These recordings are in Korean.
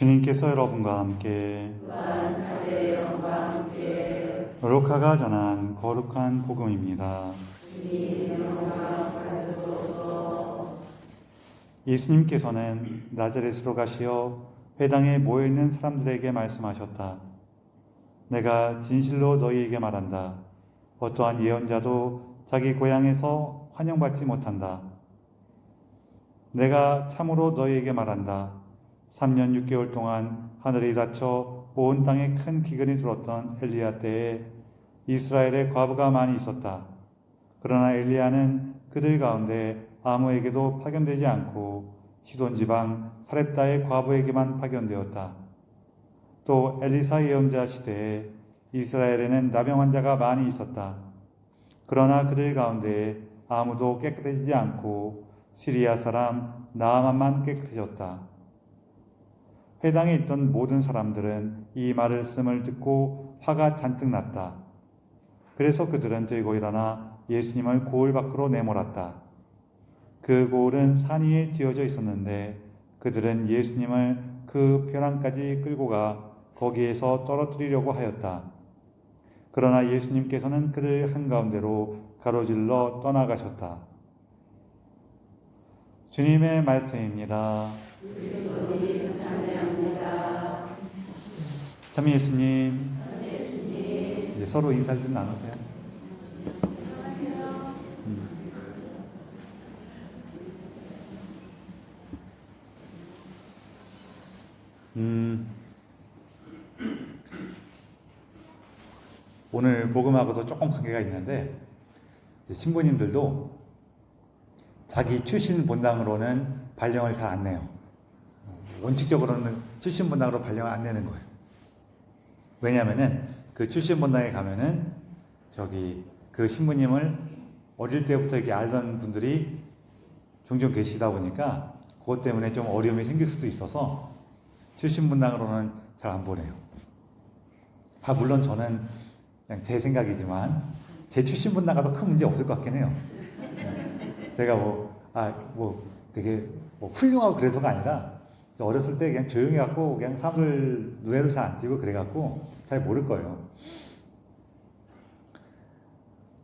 주님께서 여러분과 함께 루카가 전한 거룩한 복음입니다. 예수님께서는 나자렛으로 가시어 회당에 모여있는 사람들에게 말씀하셨다. 내가 진실로 너희에게 말한다. 어떠한 예언자도 자기 고향에서 환영받지 못한다. 내가 참으로 너희에게 말한다. 3년 6개월 동안 하늘이 닫혀 온 땅에 큰 기근이 들었던 엘리야 때에 이스라엘에 과부가 많이 있었다. 그러나 엘리야는 그들 가운데 아무에게도 파견되지 않고 시돈 지방 사렙다의 과부에게만 파견되었다. 또 엘리사 예언자 시대에 이스라엘에는 나병 환자가 많이 있었다. 그러나 그들 가운데 아무도 깨끗해지지 않고 시리아 사람 나아만만 깨끗해졌다. 회당에 있던 모든 사람들은 이 말을 씀을 듣고 화가 잔뜩 났다. 그래서 그들은 들고 일어나 예수님을 고을 밖으로 내몰았다. 그 고을은 산 위에 지어져 있었는데 그들은 예수님을 그 벼랑까지 끌고 가 거기에서 떨어뜨리려고 하였다. 그러나 예수님께서는 그들 한가운데로 가로질러 떠나가셨다. 주님의 말씀입니다. 참 예수님, 이제 서로 인사를 좀 나누세요. 오늘 복음하고도 조금 관계가 있는데 신부님들도 자기 출신 본당으로는 발령을 잘 안 내요. 원칙적으로는 출신 본당으로 발령을 안 내는 거예요. 왜냐하면은 그 출신 본당에 가면은 그 신부님을 어릴 때부터 이렇게 알던 분들이 종종 계시다 보니까 그것 때문에 좀 어려움이 생길 수도 있어서 출신 본당으로는 잘 안 보내요. 물론 저는 그냥 제 생각이지만 제 출신 본당 가도 큰 문제 없을 것 같긴 해요. 제가 되게 훌륭하고 그래서가 아니라 어렸을 때 그냥 조용히 갖고 그냥 사람들 눈에도 잘 안 띄고 그래갖고 잘 모를 거예요.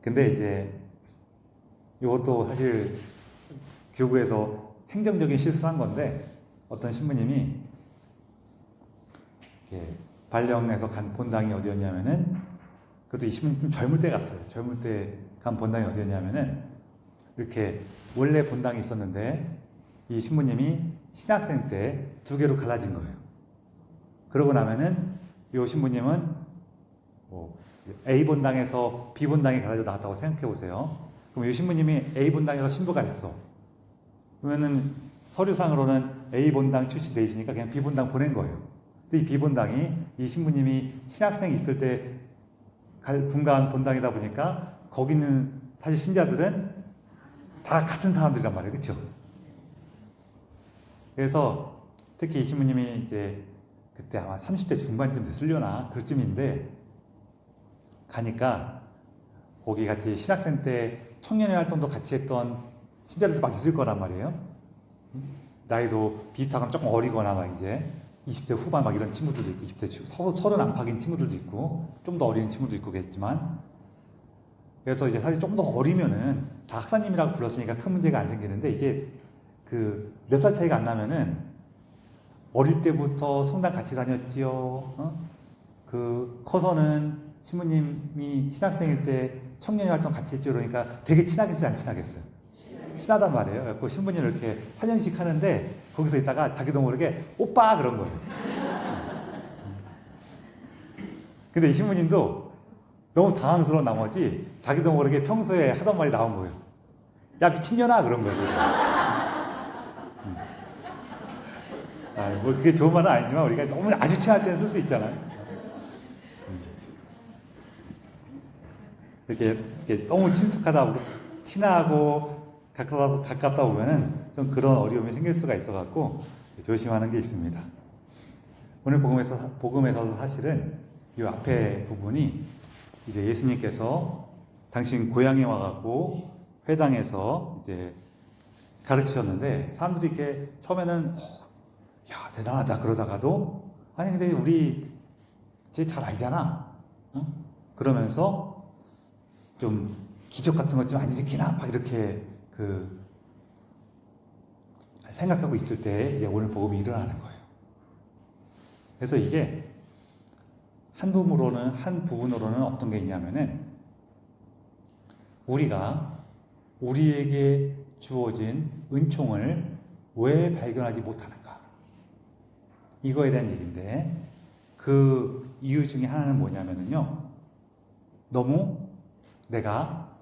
근데 이제 이것도 사실 교구에서 행정적인 실수한 건데 어떤 신부님이 발령해서 간 본당이 어디였냐면은 그것도 이 신부님 좀 젊을 때 갔어요. 젊을 때 간 본당이 어디였냐면은 이렇게 원래 본당이 있었는데 이 신부님이 신학생 때 2개로 갈라진 거예요. 그러고 나면은 이 신부님은 A 본당에서 B 본당에 갈라져 나왔다고 생각해 보세요. 그럼 이 신부님이 A 본당에서 신부가 됐어. 그러면은 서류상으로는 A 본당 출신돼 있으니까 그냥 B 본당 보낸 거예요. 근데 이 B 본당이 이 신부님이 신학생 있을 때 분가한 본당이다 보니까 거기는 사실 신자들은 다 같은 사람들이란 말이에요. 그렇죠? 그래서 특히 이 신부님이 이제 그때 아마 30대 중반쯤 됐으려나 그쯤인데 가니까 거기 같이 신학생 때 청년회 활동도 같이 했던 신자들도 막 있을 거란 말이에요. 나이도 비슷하거나 조금 어리거나 막 이제 20대 후반 막 이런 친구들도 있고 20대 30 안팎인 친구들도 있고 좀 더 어린 친구도 있고 그랬지만 그래서 이제 사실 좀 더 어리면은 다 학사님이라고 불렀으니까 큰 문제가 안 생기는데 이게 몇 살 차이가 안 나면은 어릴 때부터 성당 같이 다녔지요. 커서는 신부님이 신학생일 때 청년회 활동 같이 했죠. 그러니까 되게 친하겠어요, 안 친하겠어요? 친하단 말이에요. 그래서 신부님을 이렇게 환영식 하는데 거기서 있다가 자기도 모르게 오빠 그런 거예요. 근데 이 신부님도 너무 당황스러운 나머지 자기도 모르게 평소에 하던 말이 나온 거예요. 야 미친년아 그런 거예요. 그게 좋은 말은 아니지만 우리가 너무 아주 친할 때는 쓸 수 있잖아요. 이렇게 너무 친숙하다 보고 친하고 가깝다 보면은 좀 그런 어려움이 생길 수가 있어갖고 조심하는 게 있습니다. 오늘 복음에서도 사실은 이 앞에 부분이 이제 예수님께서 당신 고향에 와갖고 회당에서 이제 가르치셨는데 사람들이 이렇게 처음에는 야, 대단하다. 그러다가도, 아니, 근데 우리 쟤 잘 알잖아. 응? 그러면서 좀 기적 같은 것 좀 안 일으키나? 막 이렇게 생각하고 있을 때 이제 오늘 복음이 일어나는 거예요. 그래서 이게 한 부분으로는 어떤 게 있냐면은 우리가 우리에게 주어진 은총을 왜 발견하지 못하는가? 이거에 대한 얘기인데 그 이유 중에 하나는 뭐냐면요. 너무 내가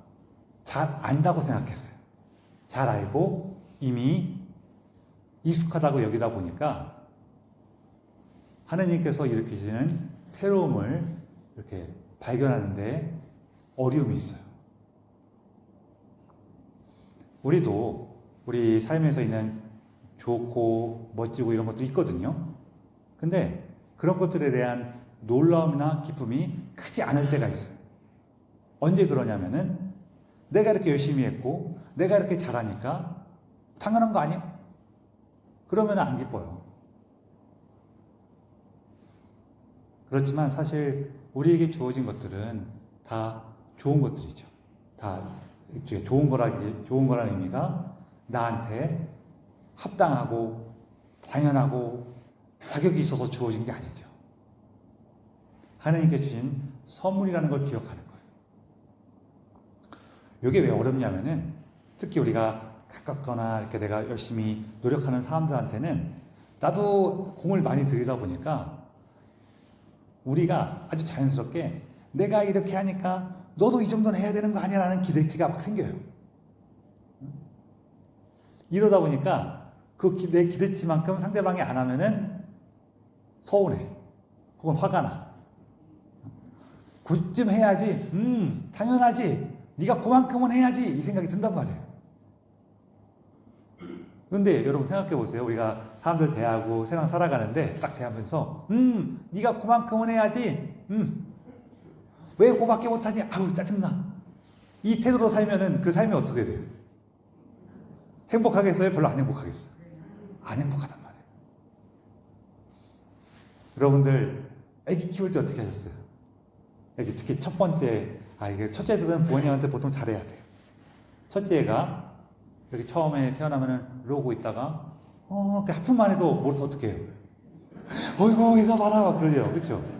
잘 안다고 생각했어요. 잘 알고 이미 익숙하다고 여기다 보니까 하느님께서 일으키시는 새로움을 이렇게 발견하는데 어려움이 있어요. 우리도 우리 삶에서 있는 좋고 멋지고 이런 것도 있거든요. 근데 그런 것들에 대한 놀라움이나 기쁨이 크지 않을 때가 있어요. 언제 그러냐면은 내가 이렇게 열심히 했고 내가 이렇게 잘하니까 당연한 거 아니야? 그러면 안 기뻐요. 그렇지만 사실 우리에게 주어진 것들은 다 좋은 것들이죠. 다 좋은 거라는 의미가 나한테 합당하고 당연하고 자격이 있어서 주어진 게 아니죠. 하나님께 주신 선물이라는 걸 기억하는 거예요. 이게 왜 어렵냐면은 특히 우리가 가깝거나 이렇게 내가 열심히 노력하는 사람들한테는 나도 공을 많이 들이다 보니까 우리가 아주 자연스럽게 내가 이렇게 하니까 너도 이 정도는 해야 되는 거 아니야? 라는 기대치가 막 생겨요. 이러다 보니까 내 기대치만큼 상대방이 안 하면은 서운해. 혹은 화가 나. 그쯤 해야지. 당연하지. 네가 그만큼은 해야지. 이 생각이 든단 말이에요. 그런데 여러분 생각해 보세요. 우리가 사람들 대하고 세상 살아가는데 딱 대하면서 네가 그만큼은 해야지. 왜 그거밖에 못하니? 아우 짜증나. 이 태도로 살면은 그 삶이 어떻게 돼요? 행복하겠어요? 별로 안 행복하겠어요? 안 행복하단 말이에요. 여러분들 아기 키울 때 어떻게 하셨어요? 아기 특히 첫 번째 이게 첫째들은 부모님한테 보통 잘해야 돼요. 첫째가 여기 처음에 태어나면은 이러고 있다가 그 하품만 해도 뭘 어떻게 해요? 어이구 얘가 봐라 막 그러죠. 그렇죠?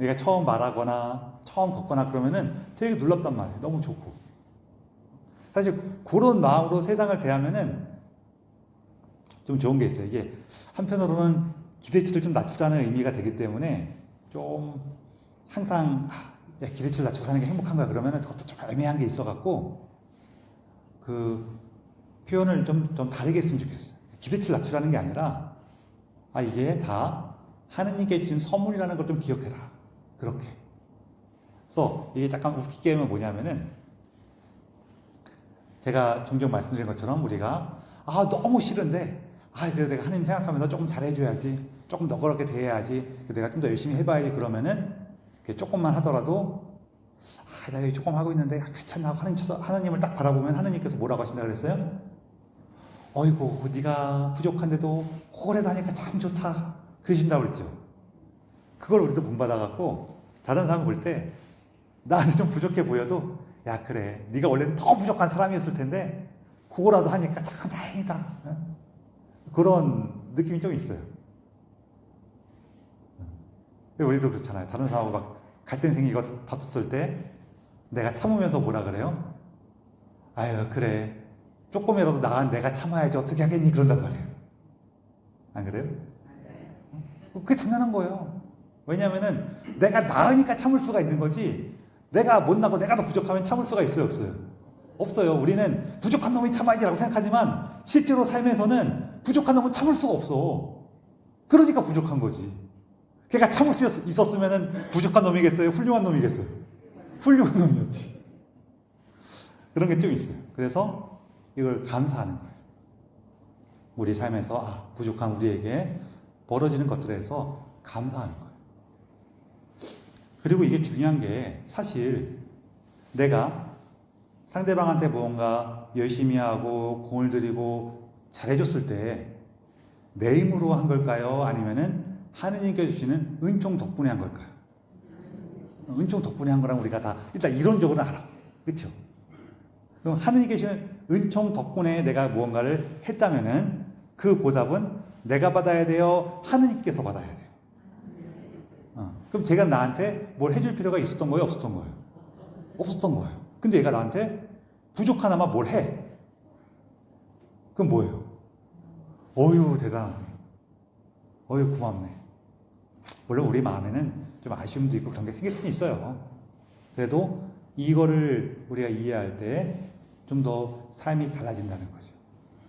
얘가 처음 말하거나 처음 걷거나 그러면은 되게 놀랍단 말이에요. 너무 좋고. 사실 그런 마음으로 세상을 대하면은 좀 좋은 게 있어요. 이게 한편으로는 기대치를 좀 낮추라는 의미가 되기 때문에 좀 항상 야, 기대치를 낮춰서 사는 게 행복한가 그러면은 그것도 좀 애매한 게 있어갖고 그 표현을 좀 다르게 했으면 좋겠어요. 기대치를 낮추라는 게 아니라 이게 다 하느님께 준 선물이라는 걸 좀 기억해라. 그렇게. 그래서 이게 약간 웃기게 하면 뭐냐면은 제가 종종 말씀드린 것처럼 우리가 너무 싫은데 그래도 내가 하나님 생각하면서 조금 잘해줘야지, 조금 너그럽게 대해야지, 내가 좀 더 열심히 해봐야지 그러면은 조금만 하더라도 나 여기 조금 하고 있는데 괜찮나 하고 하나님을 딱 바라보면 하나님께서 뭐라고 하신다 그랬어요? 어이구 네가 부족한데도 그거라도 하니까 참 좋다 그러신다고 그랬죠. 그걸 우리도 본받아갖고 다른 사람 볼 때 나한테 좀 부족해 보여도 야 그래 네가 원래는 더 부족한 사람이었을 텐데 그거라도 하니까 참 다행이다. 그런 느낌이 좀 있어요. 우리도 그렇잖아요. 다른 사람하고 막 갈등 생기고 다퉜을 때 내가 참으면서 뭐라 그래요? 아유 그래 조금이라도 나은 내가 참아야지 어떻게 하겠니 그런단 말이에요. 안 그래요? 그게 당연한 거예요. 왜냐하면은 내가 나으니까 참을 수가 있는 거지 내가 못나고 내가 더 부족하면 참을 수가 있어요 없어요? 없어요. 우리는 부족한 놈이 참아야지라고 생각하지만 실제로 삶에서는 부족한 놈은 참을 수가 없어. 그러니까 부족한 거지. 걔가 참을 수 있었으면 부족한 놈이겠어요? 훌륭한 놈이겠어요? 훌륭한 놈이었지. 그런 게 좀 있어요. 그래서 이걸 감사하는 거예요. 우리 삶에서 부족한 우리에게 벌어지는 것들에 대해서 감사하는 거예요. 그리고 이게 중요한 게 사실 내가 상대방한테 무언가 열심히 하고 공을 들이고 잘해줬을 때 내 힘으로 한 걸까요? 아니면은 하느님께서 주시는 은총 덕분에 한 걸까요? 은총 덕분에 한 거랑 우리가 다 일단 이론적으로는 알아. 그렇죠? 그럼 하느님께 주시는 은총 덕분에 내가 무언가를 했다면은 그 보답은 내가 받아야 돼요? 하느님께서 받아야 돼요? 그럼 제가 나한테 뭘 해줄 필요가 있었던 거예요? 없었던 거예요? 없었던 거예요. 근데 얘가 나한테 부족하나마 뭘 해. 그럼 뭐예요? 어휴, 대단하네. 어휴, 고맙네. 물론 우리 마음에는 좀 아쉬움도 있고 그런 게 생길 수는 있어요. 그래도 이거를 우리가 이해할 때 좀 더 삶이 달라진다는 거죠.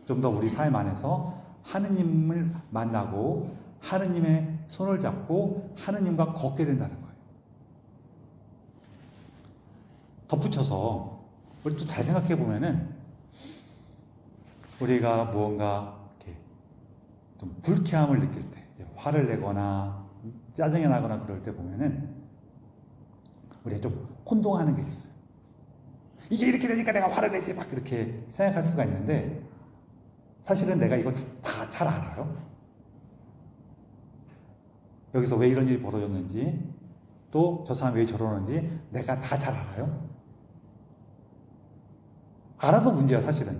좀 더 우리 삶 안에서 하느님을 만나고 하느님의 손을 잡고 하느님과 걷게 된다는 거예요. 덧붙여서 우리 또 잘 생각해 보면은 우리가 무언가 이렇게 좀 불쾌함을 느낄 때, 화를 내거나 짜증이 나거나 그럴 때 보면은 우리가 좀 혼동하는 게 있어요. 이게 이렇게 되니까 내가 화를 내지 막 그렇게 생각할 수가 있는데 사실은 내가 이거 다 잘 알아요. 여기서 왜 이런 일이 벌어졌는지 또 저 사람이 왜 저러는지 내가 다 잘 알아요. 알아도 문제야 사실은.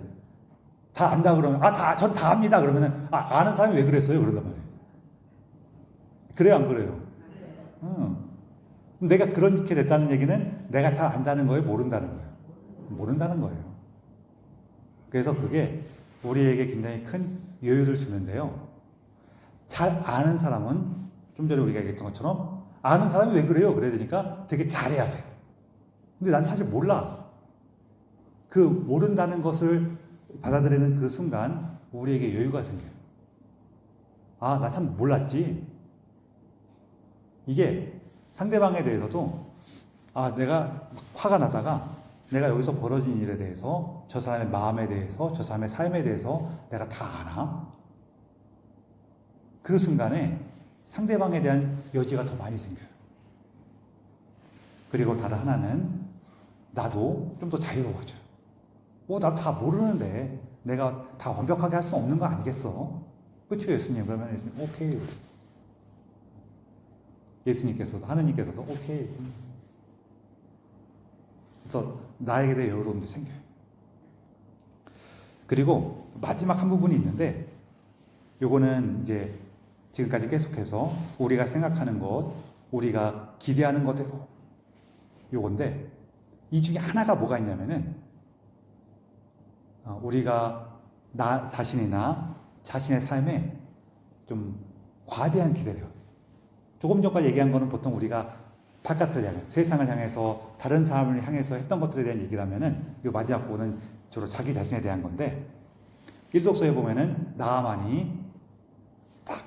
다 안다 그러면 전 다 압니다 그러면은 아는 사람이 왜 그랬어요 그런단 말이에요. 그래요 안 그래요? 내가 그렇게 됐다는 얘기는 내가 잘 안다는 거예요 모른다는 거예요? 모른다는 거예요. 그래서 그게 우리에게 굉장히 큰 여유를 주는데요. 잘 아는 사람은 좀 전에 우리가 얘기했던 것처럼 아는 사람이 왜 그래요? 그래야 되니까 되게 잘해야 돼. 근데 난 사실 몰라. 그 모른다는 것을 받아들이는 그 순간 우리에게 여유가 생겨요. 나 참 몰랐지. 이게 상대방에 대해서도 내가 화가 나다가 내가 여기서 벌어진 일에 대해서 저 사람의 마음에 대해서 저 사람의 삶에 대해서 내가 다 알아. 그 순간에 상대방에 대한 여지가 더 많이 생겨요. 그리고 다른 하나는 나도 좀 더 자유로워져요. 나 다 모르는데 내가 다 완벽하게 할 수 없는 거 아니겠어? 그렇죠 예수님? 그러면 예수님 오케이. 예수님께서도 하느님께서도 오케이. 그래서 나에게 대해 여유로움도 생겨요. 그리고 마지막 한 부분이 있는데 요거는 이제 지금까지 계속해서 우리가 생각하는 것, 우리가 기대하는 것대로 요건데 이 중에 하나가 뭐가 있냐면은 우리가 나 자신이나 자신의 삶에 좀 과대한 기대를 해요. 조금 전까지 얘기한 거는 보통 우리가 바깥을 향해 세상을 향해서 다른 사람을 향해서 했던 것들에 대한 얘기라면은 이 마지막 부분은 주로 자기 자신에 대한 건데 일독서에 보면은 나아만이 딱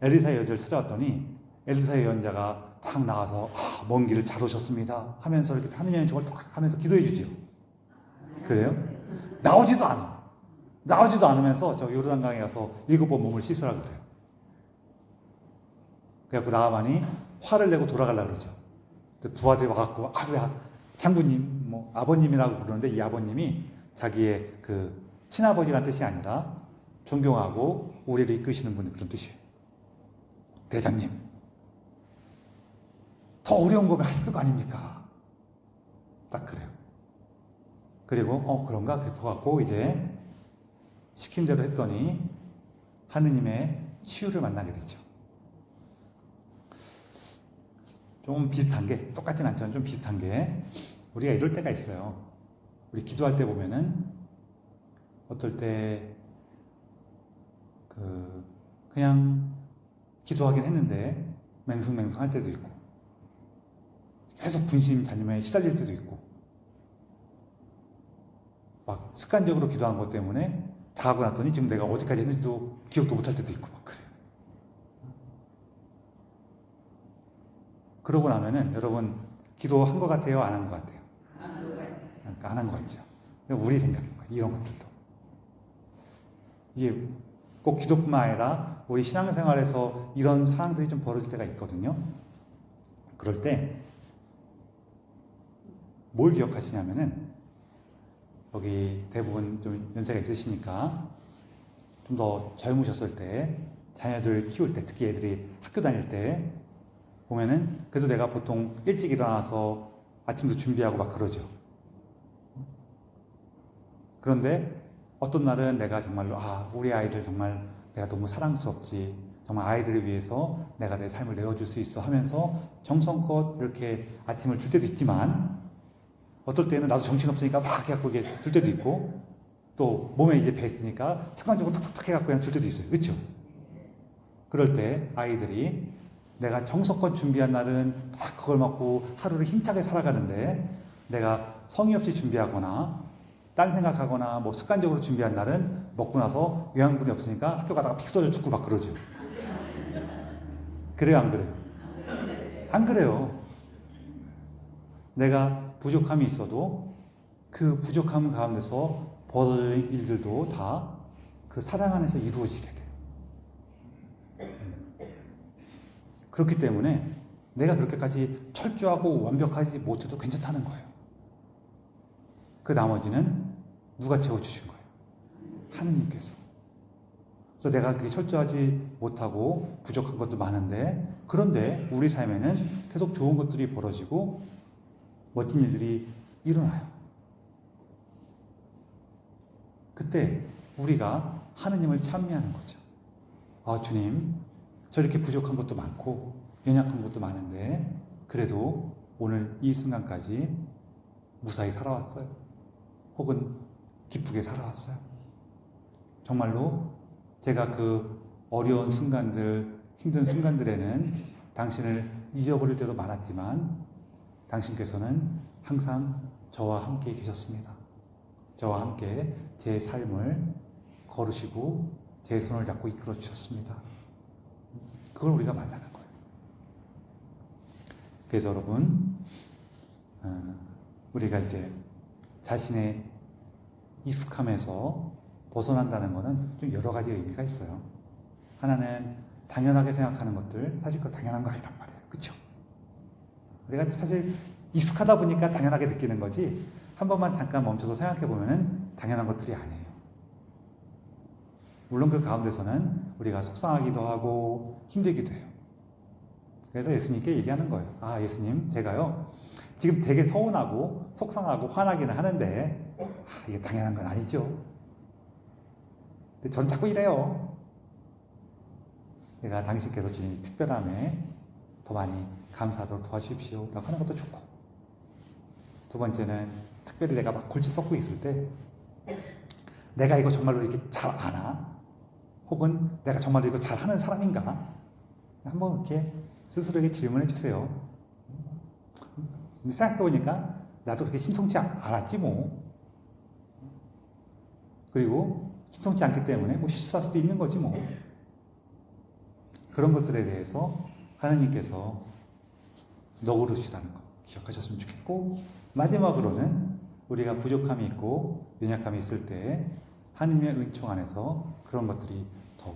엘리사의 여자를 찾아왔더니 엘리사의 예언자가 딱 나와서 먼 길을 잘 오셨습니다 하면서 이렇게 하느님의 은총을 딱 하면서 기도해 주죠. 그래요? 나오지도 않아. 나오지도 않으면서 저 요르단강에 가서 7번 몸을 씻으라 그래요. 그래갖고 나아만이 화를 내고 돌아가려고 그러죠. 부하들이 와갖고 장군님, 아버님이라고 부르는데 이 아버님이 자기의 그 친아버지란 뜻이 아니라 존경하고 우리를 이끄시는 분 그런 뜻이에요. 대장님, 더 어려운 거면 하실 거 아닙니까? 딱 그래요. 그리고 그런가? 그래갖고 이제 시킨 대로 했더니 하느님의 치유를 만나게 되죠. 좀 비슷한 게, 똑같진 않지만 좀 비슷한 게, 우리가 이럴 때가 있어요. 우리 기도할 때 보면은, 어떨 때, 그냥 기도하긴 했는데, 맹숭맹숭 할 때도 있고, 계속 분심잔념에 시달릴 때도 있고, 막 습관적으로 기도한 것 때문에 다 하고 났더니 지금 내가 어디까지 했는지도 기억도 못할 때도 있고, 막 그래요. 그러고 나면은 여러분 기도한 것 같아요? 안 한 것 같아요? 안 한 것 같죠. 우리 생각인 거예요. 이런 것들도. 이게 꼭 기도뿐만 아니라 우리 신앙생활에서 이런 상황들이 좀 벌어질 때가 있거든요. 그럴 때 뭘 기억하시냐면은 여기 대부분 좀 연세가 있으시니까 좀 더 젊으셨을 때, 자녀들 키울 때, 특히 애들이 학교 다닐 때 보면은 그래도 내가 보통 일찍 일어나서 아침도 준비하고 막 그러죠. 그런데 어떤 날은 내가 정말로 우리 아이들 정말 내가 너무 사랑스럽지, 정말 아이들을 위해서 내가 내 삶을 내어줄 수 있어 하면서 정성껏 이렇게 아침을 줄 때도 있지만, 어떨 때는 나도 정신없으니까 막 해갖고 이게 줄 때도 있고, 또 몸에 이제 뱄으니까 습관적으로 툭툭툭 해갖고 그냥 줄 때도 있어요. 그렇죠? 그럴 때 아이들이 내가 정성껏 준비한 날은 딱 그걸 먹고 하루를 힘차게 살아가는데, 내가 성의 없이 준비하거나 딴 생각하거나 뭐 습관적으로 준비한 날은 먹고 나서 영양분이 없으니까 학교 가다가 픽 쏘져 죽고 막 그러죠. 그래요, 안 그래요? 안 그래요. 내가 부족함이 있어도 그 부족함 가운데서 벌어진 일들도 다 그 사랑 안에서 이루어지게 돼요. 그렇기 때문에 내가 그렇게까지 철저하고 완벽하지 못해도 괜찮다는 거예요. 그 나머지는 누가 채워주신 거예요? 하느님께서. 그래서 내가 그게 철저하지 못하고 부족한 것도 많은데, 그런데 우리 삶에는 계속 좋은 것들이 벌어지고 멋진 일들이 일어나요. 그때 우리가 하느님을 찬미하는 거죠. 주님, 저 이렇게 부족한 것도 많고 연약한 것도 많은데 그래도 오늘 이 순간까지 무사히 살아왔어요. 혹은 기쁘게 살아왔어요. 정말로 제가 그 어려운 순간들, 힘든 순간들에는 당신을 잊어버릴 때도 많았지만 당신께서는 항상 저와 함께 계셨습니다. 저와 함께 제 삶을 걸으시고 제 손을 잡고 이끌어 주셨습니다. 그걸 우리가 만나는 거예요. 그래서 여러분, 우리가 이제 자신의 익숙함에서 벗어난다는 것은 좀 여러 가지 의미가 있어요. 하나는 당연하게 생각하는 것들, 사실 그거 당연한 거 아니란 말이에요. 그렇죠? 우리가 사실 익숙하다 보니까 당연하게 느끼는 거지, 한 번만 잠깐 멈춰서 생각해 보면은 당연한 것들이 아니에요. 물론 그 가운데서는 우리가 속상하기도 하고 힘들기도 해요. 그래서 예수님께 얘기하는 거예요. 예수님, 제가요 지금 되게 서운하고 속상하고 화나기는 하는데 이게 당연한 건 아니죠. 근데 전 자꾸 이래요. 내가 당신께서 주신 특별함에 더 많이 감사하도록 도와주십시오 라고 하는 것도 좋고, 두 번째는 특별히 내가 막 골치 썩고 있을 때 내가 이거 정말로 이렇게 잘 아나? 혹은 내가 정말로 이거 잘하는 사람인가? 한번 이렇게 스스로에게 질문해 주세요. 근데 생각해보니까 나도 그렇게 신통치 않았지 뭐. 그리고 신통치 않기 때문에 뭐 실수할 수도 있는 거지 뭐. 그런 것들에 대해서 하나님께서 너그러시다는 거 기억하셨으면 좋겠고, 마지막으로는 우리가 부족함이 있고 연약함이 있을 때 하나님의 은총 안에서 그런 것들이 더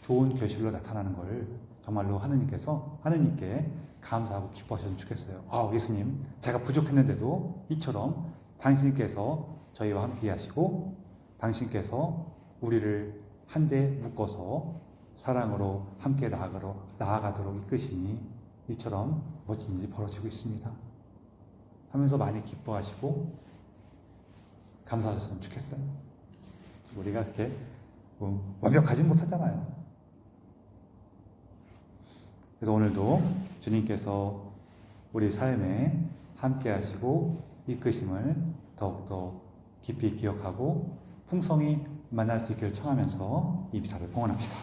좋은 결실로 나타나는 걸 정말로 하나님께 감사하고 기뻐하셨으면 좋겠어요. 예수님, 제가 부족했는데도 이처럼 당신께서 저희와 함께 하시고 당신께서 우리를 한데 묶어서 사랑으로 함께 나아가도록 이끄시니 이처럼 멋진 일이 벌어지고 있습니다 하면서 많이 기뻐하시고 감사하셨으면 좋겠어요. 우리가 그렇게 완벽하진 못하잖아요. 그래서 오늘도 주님께서 우리 삶에 함께 하시고 이끄심을 더욱더 깊이 기억하고 풍성히 만날 수 있기를 청하면서 이 미사를 봉헌합시다.